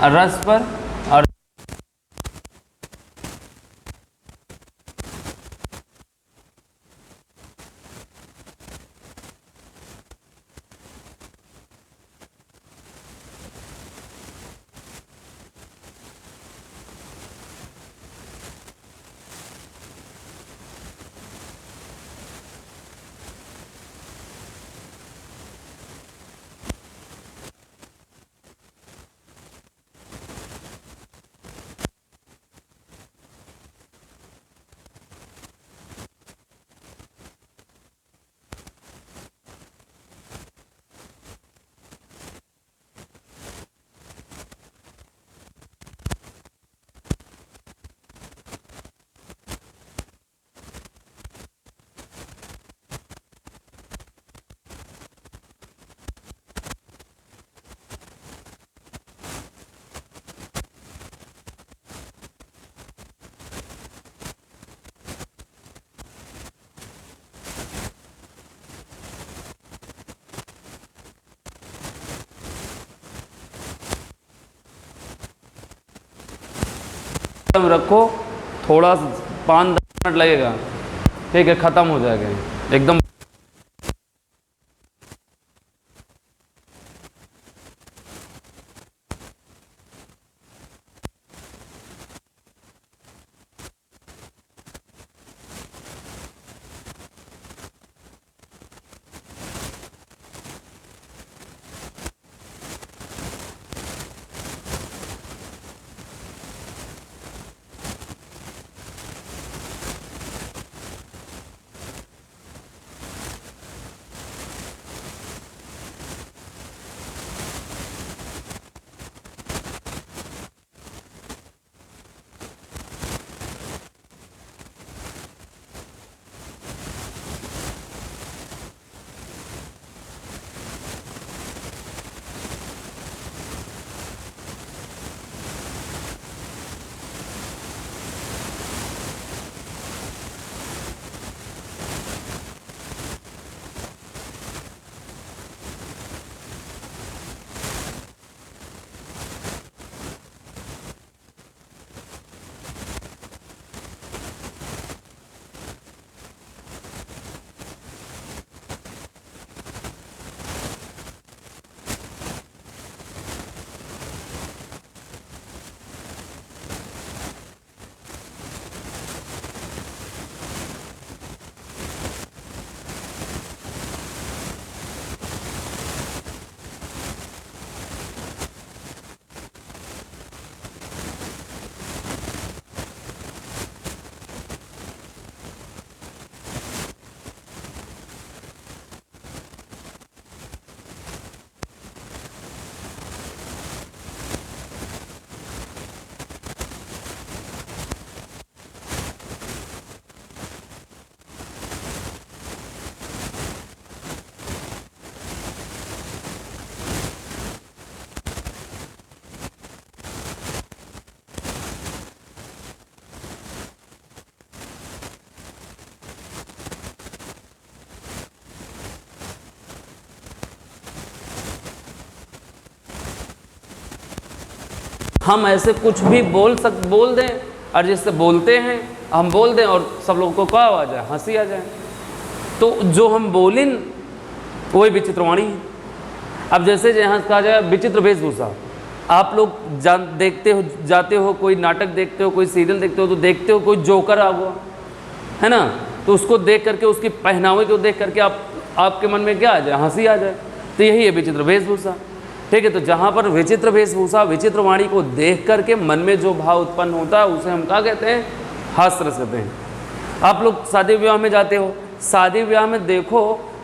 रस पर और रखो, थोड़ा 5-10 मिनट लगेगा, ठीक है, ख़त्म हो जाएगा एकदम। हम ऐसे कुछ भी बोल दें, और जिससे बोलते हैं हम बोल दें और सब लोगों को क्या आ जाए, हंसी आ जाए, तो जो हम बोलें वही विचित्रवाणी है। अब जैसे यहाँ कहा जाए विचित्र वेशभूषा, आप लोग देखते हो, जाते हो, कोई नाटक देखते हो, कोई सीरियल देखते हो, तो देखते हो कोई जोकर आ गया है ना, तो उसको देख करके, उसकी पहनावे को देख करके आपके मन में क्या आ जाए, हंसी आ जाए। तो यही है विचित्र वेशभूषा, ठीक है। तो जहाँ पर विचित्र वेशभूषा, विचित्र वाणी को देख करके मन में जो भाव उत्पन्न होता है उसे हम क्या कहते हैं, हास्य रस कहते हैं। आप लोग शादी विवाह में जाते हो, शादी विवाह में देखो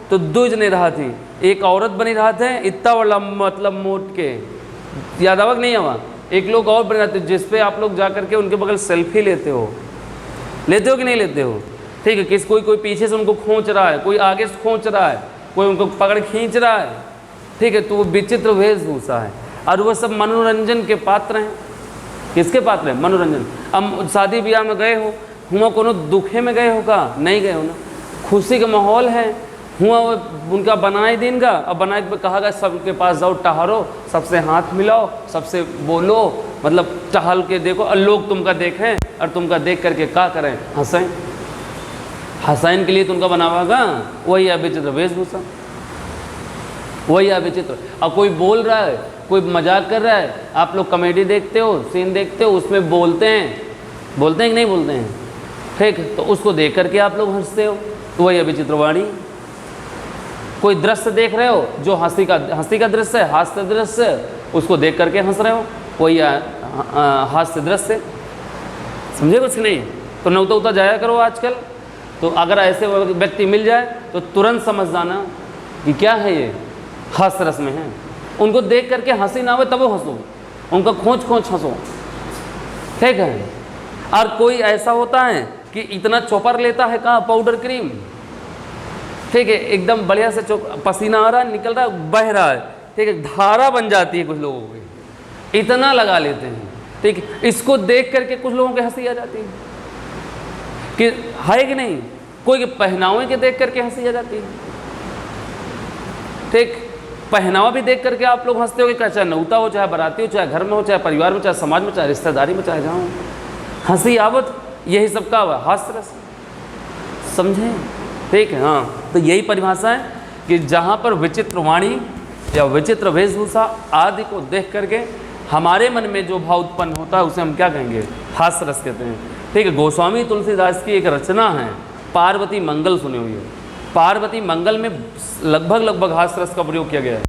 तो दो जने रहा थी, एक औरत बनी रहा थे इतना बड़ा मतलब मोट के, याद आवक नहीं आवा, एक लोग और बने रहते जिसपे आप लोग जा करके उनके बगल सेल्फी लेते हो कि नहीं लेते हो, ठीक है। कोई पीछे से उनको खींच रहा है, कोई आगे से खींच रहा है, कोई उनको पकड़ खींच रहा है, ठीक है। तो वो विचित्र वेशभूषा है, और वह सब मनोरंजन के पात्र हैं। किसके पात्र हैं, मनोरंजन। अब शादी ब्याह में गए हो, हुआ कोनो दुखे में गए हो का, नहीं गए हो ना, खुशी का माहौल है, हुआ वो उनका बनाए दिन का, अब बनाए पे कहा गया सबके पास जाओ टहरो, सबसे हाथ मिलाओ, सबसे बोलो, मतलब टहल के देखो और लोग तुमका देखें और तुमका देख करके क्या करें, हंसें। हंसाइन के लिए तुमका बनावागा, वही है विचित्र वेशभूषा, वही है विचित्र। अब कोई बोल रहा है, कोई मजाक कर रहा है, आप लोग कॉमेडी देखते हो, सीन देखते हो, उसमें बोलते हैं कि नहीं बोलते हैं, ठीक, तो उसको देख करके आप लोग हंसते हो, तो वही है विचित्र वाणी। कोई दृश्य देख रहे हो जो हंसी का दृश्य है, हास्य दृश्य, उसको देख करके हंस रहे हो, वही हास्य दृश्य। समझे कुछ नहीं? तो नौता उता जाया करो आजकल, तो अगर ऐसे व्यक्ति मिल जाए तो तुरंत समझ जाना कि क्या है ये, हास्य रस में है। उनको देख करके हंसी ना आवे तब वो हंसो, उनका खोंच हंसो, ठीक है। और कोई ऐसा होता है कि इतना चौपर लेता है कहाँ, पाउडर क्रीम, ठीक है, एकदम बढ़िया से पसीना आ रहा है, निकल रहा है, बह रहा है, ठीक है, धारा बन जाती है कुछ लोगों की, इतना लगा लेते हैं, ठीक है। इसको देख करके कुछ लोगों की हंसी आ जाती है कि है कि नहीं, कोई के पहनावे के देख करके हंसी आ जाती है, ठीक। पहनावा भी देख करके आप लोग हंसते हो कि चाहे नौता हो, चाहे बाराती हो, चाहे घर में हो, चाहे परिवार में, चाहे समाज में, चाहे रिश्तेदारी में, चाहे जहाँ हंसी आवत, यही सब का हुआ हास्य रस, समझे, ठीक है। हाँ, तो यही परिभाषा है कि जहाँ पर विचित्र वाणी या विचित्र वेशभूषा आदि को देख करके हमारे मन में जो भाव उत्पन्न होता है उसे हम क्या कहेंगे, हास्य रस कहते हैं, ठीक है। गोस्वामी तुलसीदास की एक रचना है पार्वती मंगल, सुनी हुई है। पार्वती मंगल में लगभग हास्य रस का प्रयोग किया गया है।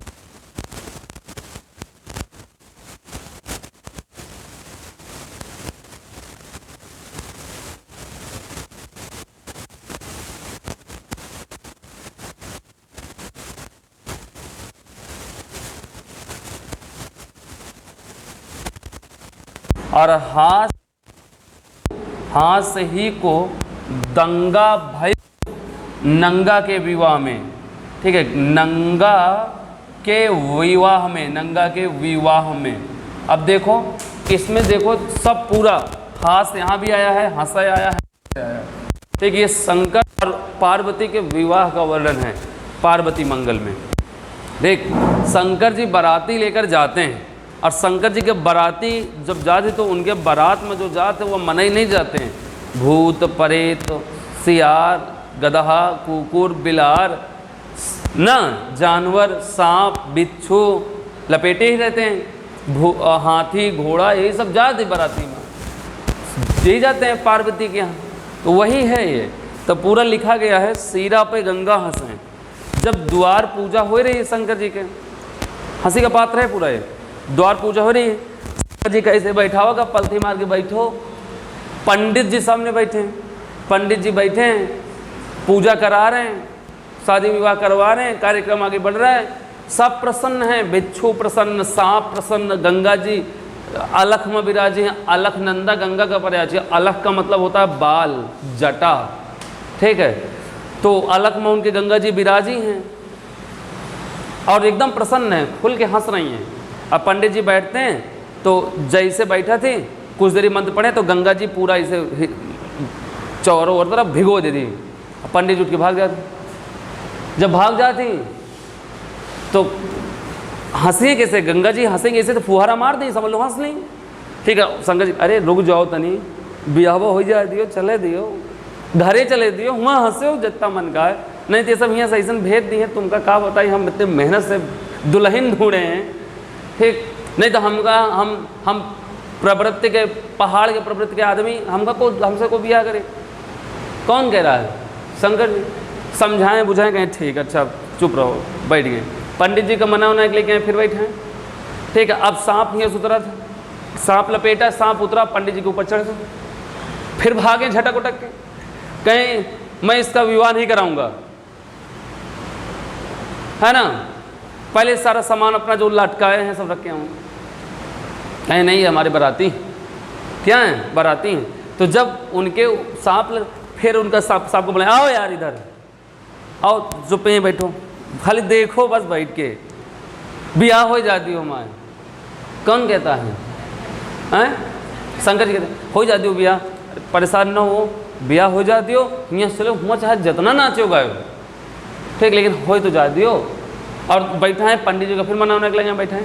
और हास ही को दंगा भय नंगा के विवाह में, ठीक है, नंगा के विवाह में। अब देखो इसमें देखो सब पूरा हास यहाँ भी आया है, हंसा आया है, ठीक, ये शंकर और पार्वती के विवाह का वर्णन है पार्वती मंगल में। देख, शंकर जी बाराती लेकर जाते हैं और शंकर जी के बाराती जब जाते तो उनके बारात में जो जाते वो मना ही नहीं जाते हैं, भूत प्रेत सियार गदहा कुकुर बिलार न जानवर सांप बिच्छू लपेटे ही रहते हैं, हाथी घोड़ा यही सब जाते बाराती में, यही जाते हैं पार्वती के यहाँ। तो वही है ये, तो पूरा लिखा गया है सीरा पे गंगा हंसें। जब द्वार पूजा हो रही है शंकर जी के, हंसी का पात्र है पूरा ये, द्वार पूजा हो रही है, शंकर जी कैसे बैठा होगा, पलथी मार के बैठो, पंडित जी सामने बैठे हैं, पंडित जी बैठे हैं, पूजा करा रहे हैं, शादी विवाह करवा रहे हैं, कार्यक्रम आगे बढ़ रहा है, सब प्रसन्न हैं, बिच्छू प्रसन्न, सांप प्रसन्न, गंगा जी अलख में विराजी हैं, अलखनंदा गंगा का पर्याय है, अलख का मतलब होता है बाल जटा, ठीक है, तो अलख में उनके गंगा जी विराजी हैं और एकदम प्रसन्न हैं, खुल के हंस रही हैं। अब पंडित जी बैठते हैं तो जैसे बैठा थे कुछ देरी मंत्र पढ़े तो गंगा जी पूरा इसे चारों ओर तरफ भिगो देती, पंडित जी उठ के भाग जाते, जब भाग जाती तो हंसी कैसे, गंगा जी हंसेंगे ऐसे तो फुहारा मार दें, समझ लो हंस नहीं, ठीक है। शंकर जी अरे रुक जाओ तनी, ब्याह हो जाए दियो, चले दियो, घरे चले दियो, वहाँ हंसे हो जितना मन का है, नहीं तो सब यहाँ सही भेज दी है, तुमका का बताई, हम इतने मेहनत से दुल्हन ढूंढे हैं, ठीक, नहीं तो हम प्रवृत्ति के पहाड़ के प्रवृत्ति के आदमी हमसे को ब्याह करे, कौन कह रहा है, शंकर जी समझाएं बुझाएं, कहें ठीक अच्छा चुप रहो, बैठ गए, पंडित जी का मना होना के लिए कहें फिर बैठे, ठीक है। अब सांप यहाँ उतरा था, सांप लपेटा, सांप उतरा, पंडित जी के ऊपर चढ़ गए, फिर भागे झटक उटक के, कहें मैं इसका विवाह नहीं कराऊंगा, है ना, पहले सारा सामान अपना जो लटकाए हैं सब रखे होंगे, कहें नहीं हमारे बाराती क्या हैं, बाराती हैं। तो जब उनके सांप फिर उनका सांप को बोले आओ यार इधर आओ, चुप यहीं बैठो, खाली देखो बस बैठ के, ब्याह हो जाती हो माए, कौन कहता है, हैं? शंकर जी कहते हो जाती हो ब्याह, परेशान न हो, ब्याह हो जाती हो, यहाँ चलो हुआ चाहे जितना नाचो गायो, ठीक, लेकिन हो तो जा दियो। और बैठा है पंडित जी का फिर मना होने के लगे बैठा है।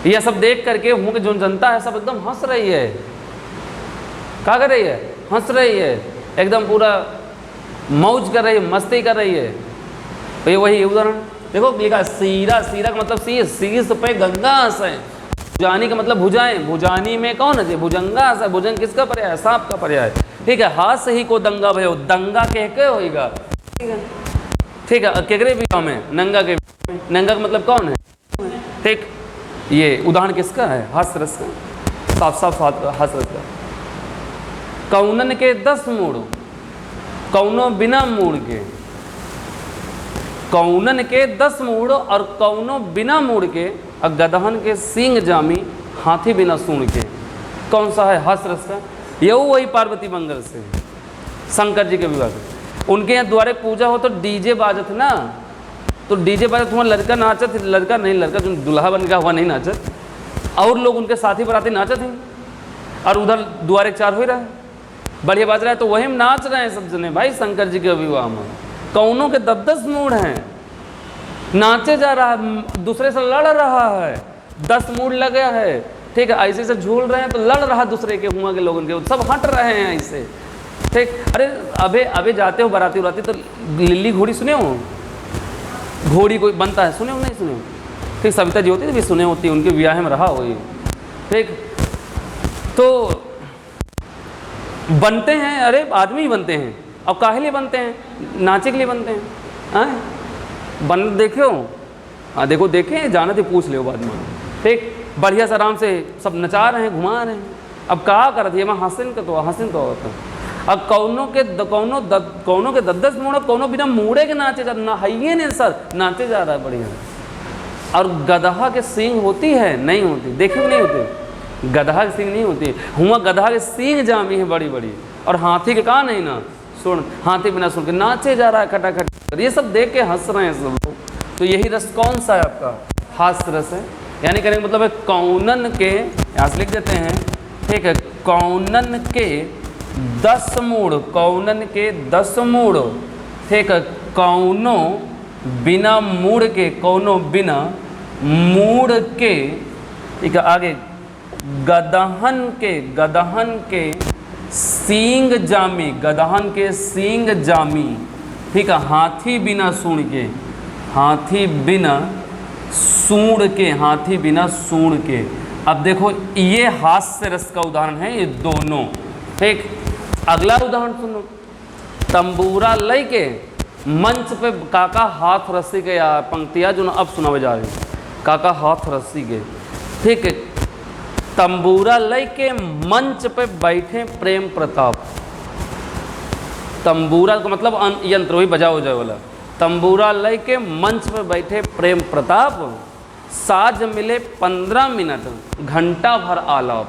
यह सब देख करके हूँ कि जो जनता है सब एकदम हंस रही है। क्या कर रही है? हंस रही है, एकदम पूरा मौज कर रही है, मस्ती कर रही है। तो ये वही उदाहरण देखो लिखा, सीरा, सीरा का मतलब शीश पे गंगा है, भुजानी का मतलब भुजाएं, भुजानी में कौन है? भुजंगा है। भुजंग किसका पर्याय है? सांप का पर्याय। ठीक है, हाथ से ही को दंगा भयो, दंगा कह के होगा। ठीक है, ठीक है, केकरे भी में नंगा के, नंगा का मतलब कौन है? ठीक, ये उदाहरण किसका है? हास्य रस का, साफ साफ हास्य रस का। कौनन के 10 मूड़, कौनो बिना मूड़ के, कौनन के 10 मूड़ और कौनो बिना मूड़ के, और गदहन के सींग जामी, हाथी बिना सूंड के। कौन सा है? हास्य रस का। ये वही पार्वती मंगल से शंकर जी के विवाह। उनके यहाँ द्वारे पूजा हो तो डीजे बाजत ना, तो डीजे बाजत हुआ, लड़का नाचत, लड़का नहीं, लड़का जो दुल्हा बन गया हुआ नहीं नाचत, और लोग उनके साथी बराती नाचत हैं, और उधर द्वारे 4 हो रहा है, बढ़िया बाज रहा है, तो वही में नाच रहे हैं सब जने भाई शंकर जी के विवाह में। कौनों के 10-10 मूड हैं, नाचे जा रहा है, दूसरे से लड़ रहा है, 10 मूड लगे है। ठीक है, ऐसे से झूल रहे हैं तो लड़ रहा दूसरे के, हुआ के लोगों के सब हट रहे हैं ऐसे। ठीक, अरे अबे जाते हो बाराती उराती तो लिल्ली घोड़ी सुने हो? घोड़ी कोई बनता है, सुने हो नहीं सुने हो? ठीक, सविता जी होती थी भी सुने होती, उनके ब्याह में रहा हो ये। ठीक, तो बनते हैं, अरे आदमी बनते हैं, अब काहे लिए बनते हैं? नाचे के लिए बनते हैं। हाँ बन देखो, हाँ देखो देखें, जाना तो पूछ लो बाद में। ठीक, बढ़िया से आराम से सब नचा रहे हैं, घुमा रहे हैं। अब कहा करती है मैं हंसिन का तो हंसिन तो होता। अब कौनों के 10-10 मूड़, कौनों बिना मूड़े के नाचे जा, नहाइए नहीं सर, नाचे जा रहा है बढ़िया। और गदहा के सींग होती है? नहीं होती, देखे नहीं होती, गदहा के सींग नहीं होती। हुआ गदहा के सींग जामी है बड़ी बड़ी, और हाथी के कहा नहीं ना सुन, हाथी बिना सुन के नाचे जा रहा है खटाखट। ये सब देख के हंस रहे हैं सब लोग। तो यही रस कौन सा है आपका? हास्य रस है। यानी कहने का मतलब है कौनन के, यहाँ से लिख देते हैं। ठीक है, कौनन के 10 मूड़, कौनन के 10 मूड़। ठीक है, कौनो बिना मूड़ के, कौनो बिना मूड़ के। ठीक है, आगे गदहन के सींग जामी, गदहन के सींग जामी। ठीक है, हाथी बिना सूंड के, हाथी बिना सूंड के, हाथी बिना सूंड के। अब देखो ये हास्य रस का उदाहरण है ये दोनों। ठीक, अगला उदाहरण सुनो। तंबूरा लय के मंच पे काका हाथ रस्सी के, या पंक्तियाँ जो अब सुनावे जा रही, काका हाथ रस्सी के। ठीक है, तंबूरा लय के मंच पे बैठे प्रेम प्रताप। तंबूरा का मतलब यंत्र, वही बजाओ जाए वाला। तंबूरा लय के मंच पे बैठे प्रेम प्रताप, साज मिले 15 मिनट, घंटा भर आलाप।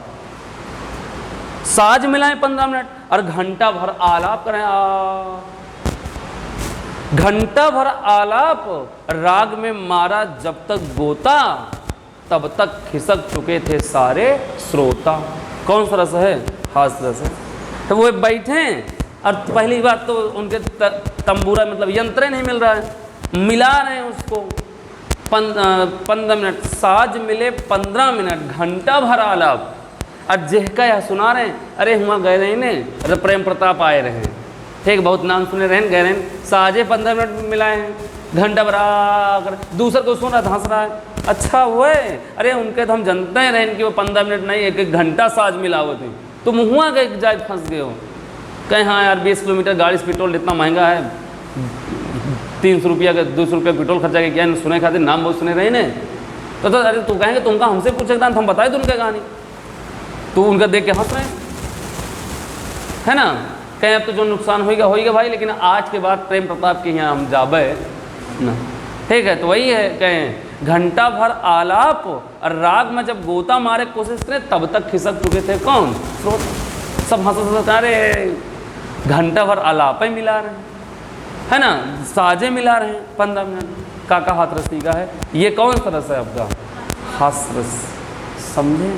साज मिलाएं 15 मिनट और घंटा भर आलाप करें। घंटा भर आलाप, राग में मारा जब तक गोता, तब तक खिसक चुके थे सारे श्रोता। कौन सा रस है? हास्य रस है। तो वो बैठे और पहली बात तो उनके तंबूरा मतलब यंत्र नहीं मिल रहा है, मिला रहे हैं उसको 15 मिनट, साज मिले 15 मिनट, घंटा भर आलाप। और जेहका यह सुना रहे हैं, अरे हुआ गए रहे ने, अरे प्रेम प्रताप आए रहे, ठीक बहुत नाम सुने रहे गए रहे, साजे 15 मिनट मिलाए हैं, घंटा भर दूसर को सुन रहा था, हंस रहा है। अच्छा हुए, अरे उनके तो हम जानते हैं रहें कि वो 15 मिनट नहीं 1-1 घंटा साज मिला हुआ थे, तुम हुआ गए जाए फंस गए हो। कहें हाँ यार 20 किलोमीटर गाड़ी से पेट्रोल इतना महंगा है, 300 रुपया का 200 रुपया पेट्रोल खर्चा के क्या सुने खाते, नाम बहुत सुने रहे ने। तो अरे तू कहेंगे तुमका हमसे पूछेगा हम बताए तो उनका कहानी, तो उनका देख के हंस रहे है ना। कहें अब तो जो नुकसान होगा भाई, लेकिन आज के बाद प्रेम प्रताप के यहाँ हम जाबे ना, ठीक है। तो वही है, कहें घंटा भर आलाप और राग में जब गोता मारे कोशिश करें तब तक खिसक चुके थे कौन, स्रोत। सब हंस अरे घंटा भर आलाप ही मिला रहे हैं, है ना, साजे मिला रहे हैं 15 मिनट। काका हाथ रसी का है, ये कौन सा रस है आपका, हास्य रस, समझे,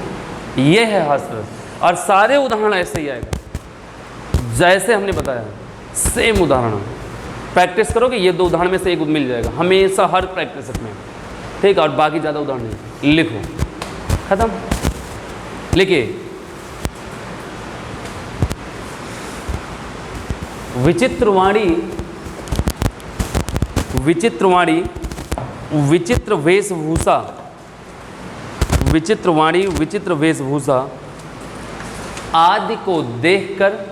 ये है हास्य रस। और सारे उदाहरण ऐसे ही आएगा जैसे हमने बताया, सेम उदाहरण। प्रैक्टिस करोगे ये 2 उदाहरण में से एक मिल जाएगा हमेशा, हर प्रैक्टिस में, ठीक है। और बाकी ज़्यादा उदाहरण नहीं, लिखो, खत्म। लिखिए, विचित्रवाणी, विचित्रवाणी, विचित्र वेशभूषा, विचित्रवाणी, विचित्र वेशभूषा आदि को देखकर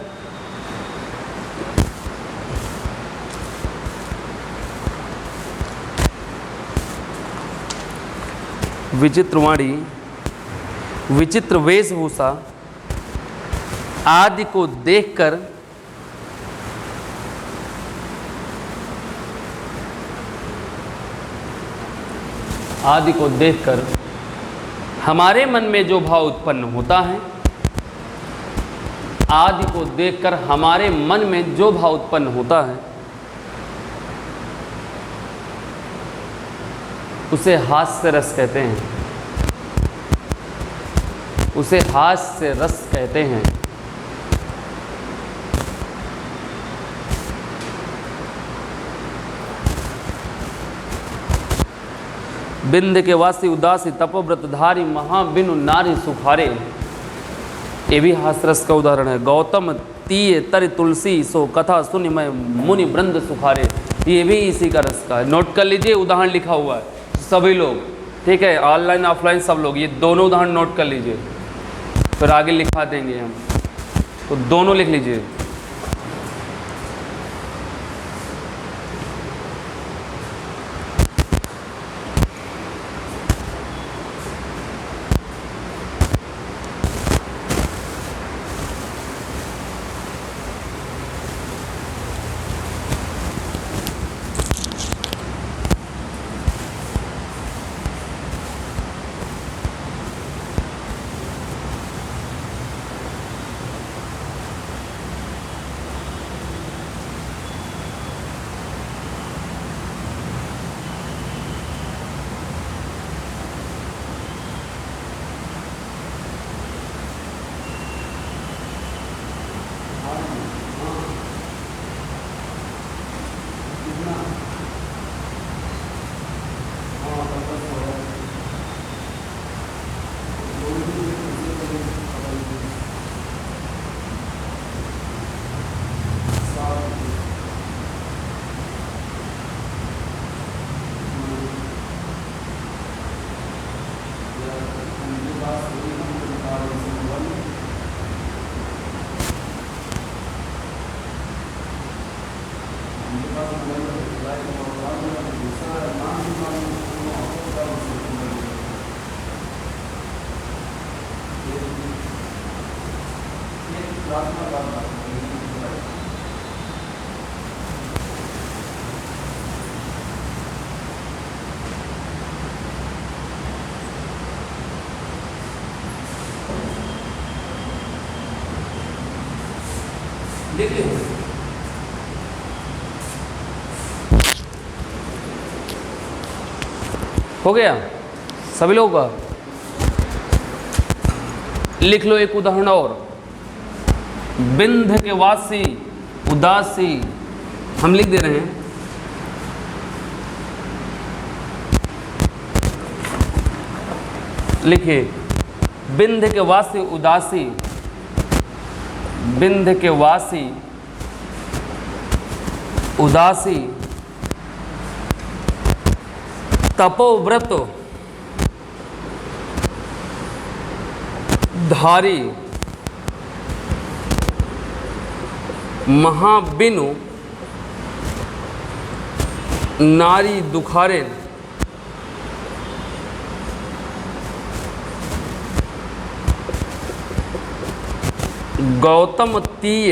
विचित्रवाणी, विचित्र वेशभूषा आदि को देखकर आदि को देखकर हमारे मन में जो भाव उत्पन्न होता है, आदि को देखकर हमारे मन में जो भाव उत्पन्न होता है उसे हास्य रस कहते हैं, उसे हास्य रस कहते हैं। बिंद के वासी उदासी तपोव्रतधारी महाबिनु नारी सुखारे, ये भी हास्यरस का उदाहरण है। गौतम तीय तर तुलसी सो कथा सुनि मैं मुनि वृंद सुखारे, ये भी इसी का रस का है। नोट कर लीजिए, उदाहरण लिखा हुआ है सभी लोग, ठीक है, ऑनलाइन ऑफलाइन सब लोग, ये दोनों उदाहरण नोट कर लीजिए, फिर आगे लिखा देंगे हम, तो दोनों लिख लीजिए। देखिए, हो गया सभी लोगों का। लिख लो एक उदाहरण और, बिंध के वासी उदासी, हम लिख दे रहे हैं, लिखिए, बिंध के वासी उदासी, बिंध के वासी उदासी तपोव्रत धारी महाबिनु नारी दुखारे, गौतम तीय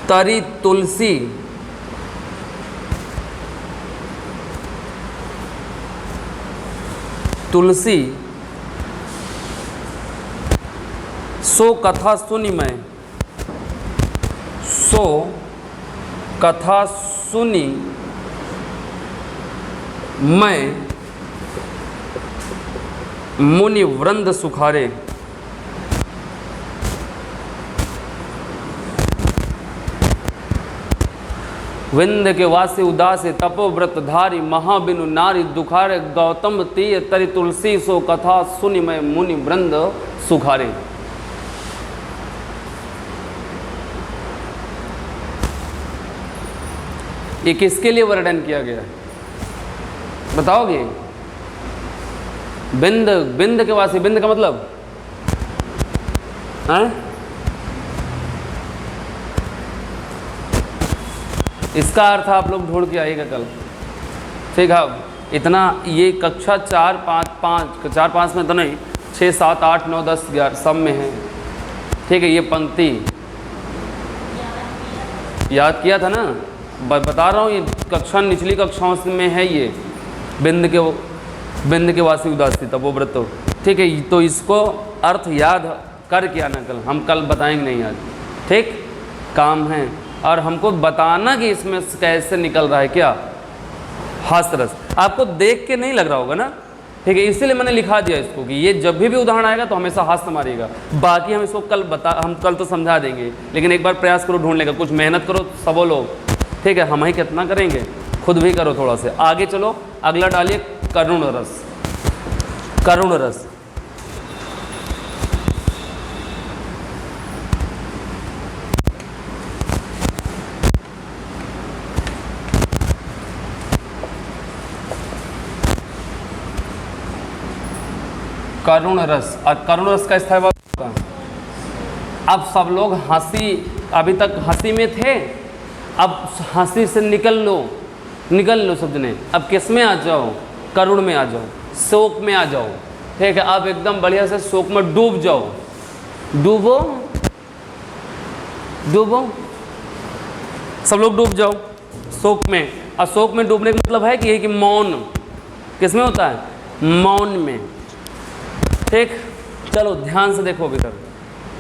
तरी तुलसी तुलसी सो कथा सुनि मैं, सो कथा सुनी मैं मुनि वृंद सुखारे। विंध्य के वासी उदासी तपोव्रत धारी महाबिनु नारी दुखारे गौतम तीय तरि तुलसी सो कथा सुनि मैं मुनि वृंद सुखारे। ये किसके लिए वर्णन किया गया है बताओगे? बिंद, बिंद के वासी, बिंद का मतलब है? इसका अर्थ आप लोग ढूंढ के आइएगा कल, ठीक है? इतना ये कक्षा 4-5 में तो नहीं, 6, 7, 8, 9, 10, 11 सब में है, ठीक है? ये पंक्ति याद किया था ना, बता रहा हूँ, ये कक्षा निचली कक्षाओं में है ये बिंद के वासी उदासी तपोव्रत, ठीक है? तो इसको अर्थ याद करके आना कल, हम कल बताएंगे नहीं आज, ठीक? काम है और हमको बताना कि इसमें कैसे निकल रहा है क्या हास्यरस। आपको देख के नहीं लग रहा होगा ना, ठीक है? इसीलिए मैंने लिखा दिया इसको कि ये जब भी उदाहरण आएगा तो हमेशा हास्य मारिएगा। बाकी हम इसको हम कल तो समझा देंगे, लेकिन एक बार प्रयास करो ढूंढने का, कुछ मेहनत करो सब लोग, ठीक है? हम ही कितना करेंगे, खुद भी करो थोड़ा से। आगे चलो, अगला डालिए करुण रस। करुण रस करुण रस, और करुण रस का स्थायी भाव होता है। अब सब लोग हंसी, अभी तक हंसी में थे, अब हंसी से निकल लो सब जने, अब किस में आ जाओ? करुण में आ जाओ, शोक में आ जाओ, ठीक है? अब एकदम बढ़िया से शोक में डूब जाओ, डूबो सब लोग डूब जाओ शोक में। और शोक में डूबने का मतलब है कि मौन किस में होता है? मौन में, ठीक? चलो ध्यान से देखो अभी तक,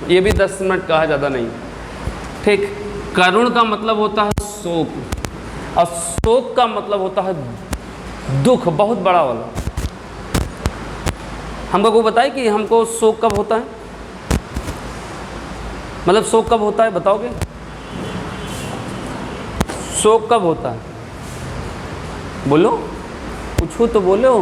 ये भी 10 मिनट कहा, ज़्यादा नहीं, ठीक? करुण का मतलब होता है शोक, और शोक का मतलब होता है दुख, बहुत बड़ा वाला। हमको कोई बताए कि हमको शोक कब होता है? मतलब शोक कब होता है बताओगे? शोक कब होता है? बोलो, पूछो तो बोलो।